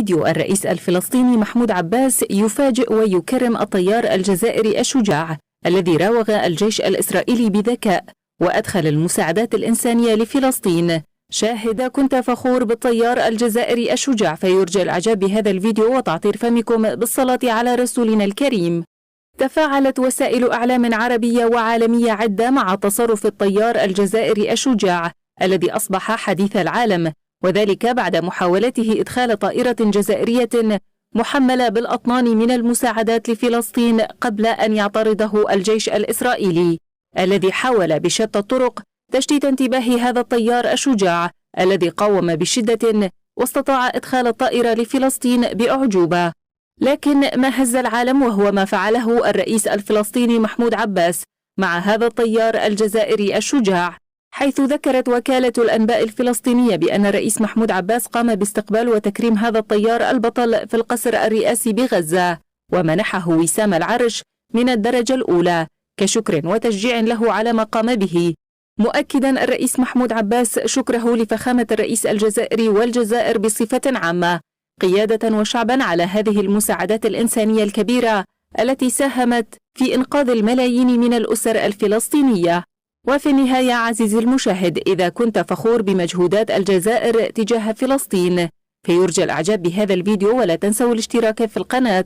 فيديو الرئيس الفلسطيني محمود عباس يفاجئ ويكرم الطيار الجزائري الشجاع الذي راوغ الجيش الإسرائيلي بذكاء وأدخل المساعدات الإنسانية لفلسطين. شاهد: كنت فخور بالطيار الجزائري الشجاع، فيرجى الإعجاب بهذا الفيديو وتعطير فمكم بالصلاة على رسولنا الكريم. تفاعلت وسائل إعلام عربية وعالمية عدة مع تصرف الطيار الجزائري الشجاع الذي أصبح حديث العالم، وذلك بعد محاولته إدخال طائرة جزائرية محملة بالأطنان من المساعدات لفلسطين قبل أن يعترضه الجيش الإسرائيلي، الذي حاول بشتى الطرق تشتيت انتباه هذا الطيار الشجاع الذي قاوم بشدة واستطاع إدخال الطائرة لفلسطين بأعجوبة. لكن ما هز العالم وهو ما فعله الرئيس الفلسطيني محمود عباس مع هذا الطيار الجزائري الشجاع، حيث ذكرت وكالة الأنباء الفلسطينية بأن الرئيس محمود عباس قام باستقبال وتكريم هذا الطيار البطل في القصر الرئاسي بغزة، ومنحه وسام العرش من الدرجة الأولى كشكر وتشجيع له على ما قام به، مؤكدا الرئيس محمود عباس شكره لفخامة الرئيس الجزائري والجزائر بصفة عامة قيادة وشعبا على هذه المساعدات الإنسانية الكبيرة التي ساهمت في إنقاذ الملايين من الأسر الفلسطينية. وفي النهاية عزيزي المشاهد، إذا كنت فخور بمجهودات الجزائر تجاه فلسطين فيرجى الإعجاب بهذا الفيديو، ولا تنسوا الاشتراك في القناة